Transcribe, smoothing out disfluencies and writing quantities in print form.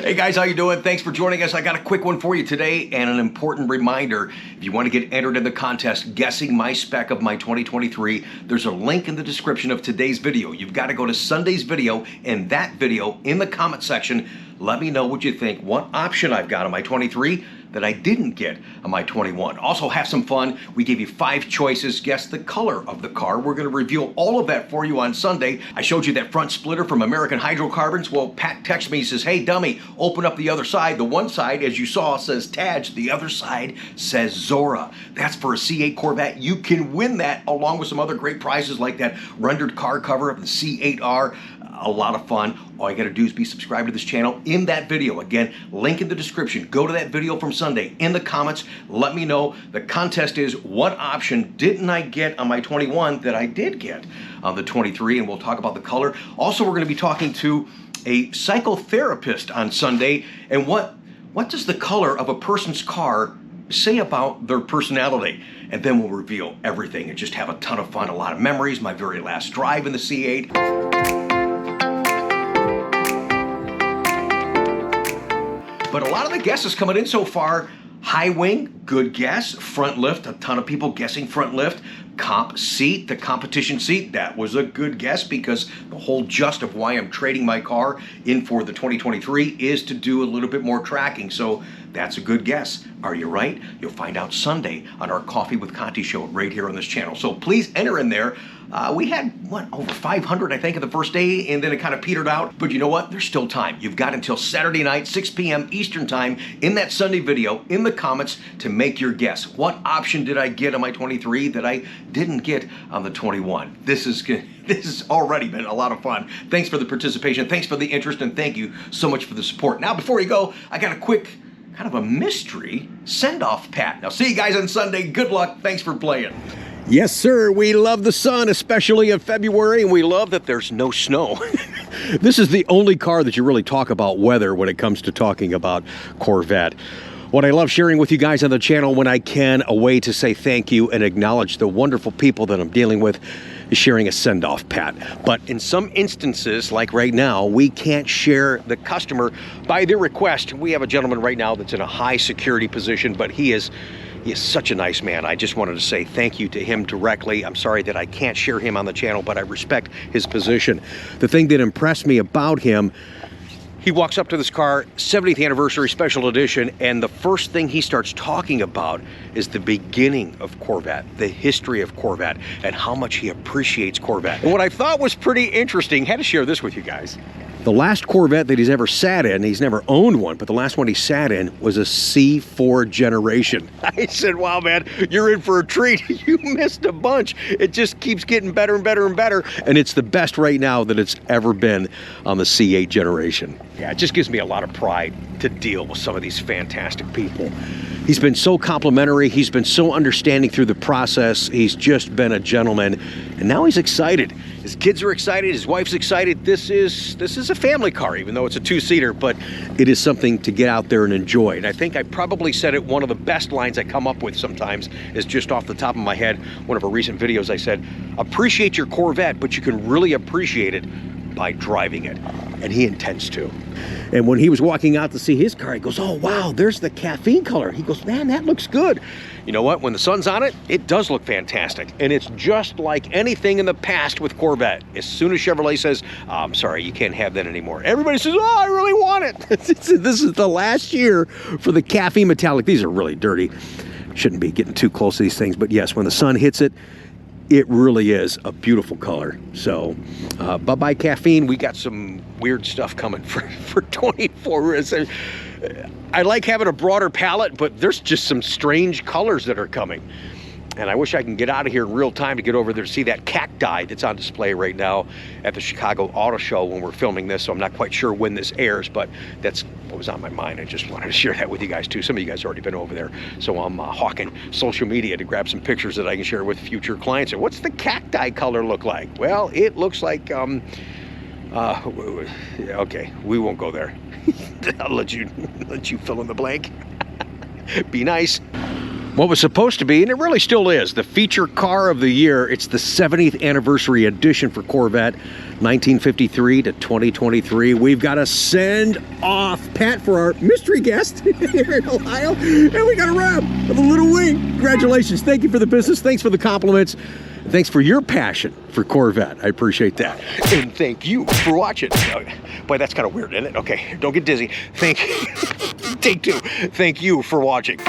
Hey guys, how you doing? Thanks for joining us. I got a quick one for you today and an important reminder. If you want to get entered in the contest guessing my spec of my 2023, there's a link in the description of today's video. You've got to go to Sunday's video, and that video in the comment section, let me know what you think, what option I've got on my 23 that I didn't get on my 21. Also have some fun. We gave you 5 choices. Guess the color of the car. We're going to reveal all of that for you on Sunday. I showed you that front splitter from American Hydrocarbons. Well, Pat texts me, he says, hey dummy, open up the other side. The one side, as you saw, says Taj. The other side says Zora. That's for a C8 Corvette. You can win that along with some other great prizes like that rendered car cover of the C8R. A lot of fun. All you got to do is be subscribed to this channel in that video. Again, link in the description. Go to that video from Sunday. In the comments, let me know. The contest is, what option didn't I get on my 21 that I did get on the 23? And we'll talk about the color. Also, we're going to be talking to a psychotherapist on Sunday. And what does the color of a person's car say about their personality? And then we'll reveal everything and just have a ton of fun, a lot of memories, my very last drive in the C8. But a lot of the guesses coming in so far: high wing, good guess. Front lift, a ton of people guessing front lift. Comp seat, the competition seat, that was a good guess, because the whole gist of why I'm trading my car in for the 2023 is to do a little bit more tracking. So that's a good guess. Are you right? You'll find out Sunday on our Coffee with Conti show right here on this channel. So please enter in there. We had, over 500, I think, in the first day, and then it kind of petered out. But you know what? There's still time. You've got until Saturday night, 6 p.m. Eastern time, in that Sunday video, in the comments, to make your guess. What option did I get on my 23 that I didn't get on the 21? This has already been a lot of fun. Thanks for the participation. Thanks for the interest, and thank you so much for the support. Now, before you go, I got a quick, kind of a mystery send-off, Pat. Now, see you guys on Sunday. Good luck. Thanks for playing. Yes, sir. We love the sun, especially in February, and we love that there's no snow. This is the only car that you really talk about weather when it comes to talking about Corvette. What I love sharing with you guys on the channel when I can, a way to say thank you and acknowledge the wonderful people that I'm dealing with, is sharing a send-off, Pat. But in some instances, like right now, we can't share the customer by their request. We have a gentleman right now that's in a high security position, but he is such a nice man. I just wanted to say thank you to him directly. I'm sorry that I can't share him on the channel, but I respect his position. The thing that impressed me about him, he walks up to this car, 70th anniversary special edition, and the first thing he starts talking about is the beginning of Corvette, the history of Corvette, and how much he appreciates Corvette. And what I thought was pretty interesting, had to share this with you guys. The last Corvette that he's ever sat in, he's never owned one, but the last one he sat in was a C4 generation. I said, wow, man, you're in for a treat. You missed a bunch. It just keeps getting better and better and better, and it's the best right now that it's ever been on the C8 generation. Yeah, it just gives me a lot of pride to deal with some of these fantastic people. He's been so complimentary. He's been so understanding through the process. He's just been a gentleman, and now he's excited. His kids are excited. His wife's excited. This is a family car, even though it's a 2-seater, but it is something to get out there and enjoy. And I think I probably said it, one of the best lines I come up with sometimes is just off the top of my head. One of our recent videos, I said, appreciate your Corvette, but you can really appreciate it by driving it. And he intends to. And when he was walking out to see his car, he goes, oh wow, there's the caffeine color. He goes, man, that looks good. You know what? When the sun's on it, it does look fantastic. And it's just like anything in the past with Corvette. As soon as Chevrolet says, oh, I'm sorry, you can't have that anymore, everybody says, oh, I really want it. This is the last year for the caffeine metallic. These are really dirty. Shouldn't be getting too close to these things, but yes, when the sun hits it, it really is a beautiful color. So bye-bye caffeine. We got some weird stuff coming for 24. I like having a broader palette, but there's just some strange colors that are coming. And I wish I can get out of here in real time to get over there to see that cacti that's on display right now at the Chicago Auto Show when we're filming this. So I'm not quite sure when this airs, but that's what was on my mind. I just wanted to share that with you guys too. Some of you guys have already been over there. So I'm hawking social media to grab some pictures that I can share with future clients. And what's the cacti color look like? Well, it looks like, okay, we won't go there. I'll let you fill in the blank. Be nice. what was supposed to be, and it really still is, the feature car of the year. It's the 70th anniversary edition for Corvette, 1953 to 2023. We've got to send off Pat for our mystery guest here in Ohio, and we got a wrap of a little wing. Congratulations. Thank you for the business. Thanks for the compliments. Thanks for your passion for Corvette. I appreciate that. And thank you for watching. Boy, that's kind of weird, isn't it? Okay, don't get dizzy. Take two. Thank you for watching.